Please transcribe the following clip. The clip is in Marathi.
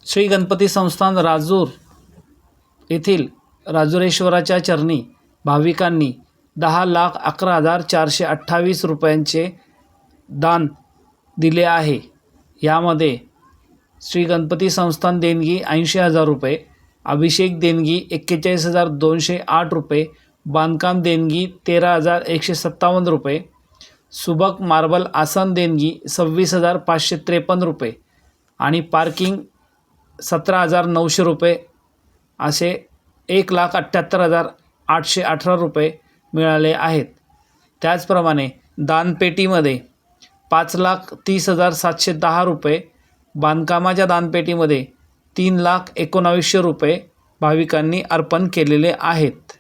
श्री गणपती संस्थान राजूर येथील राजुरेश्वराच्या चरणी भाविकांनी 10,11,428 रुपयांचे दान दिले आहे। यामध्ये श्री गणपती संस्थान देणगी 80,000 रुपये, अभिषेक देणगी 41,208 रुपये, बांधकाम देणगी 13,157 रुपये, सुबक मार्बल आसन देणगी 26,553 रुपये आणि पार्किंग 17,900 रुपये असे 1,78,818 रुपये मिळाले आहेत। त्याचप्रमाणे दानपेटीमध्ये 5,30,710 रुपये, बांधकामाच्या दानपेटीमध्ये 3,19,00 रुपये भाविकांनी अर्पण केलेले आहेत।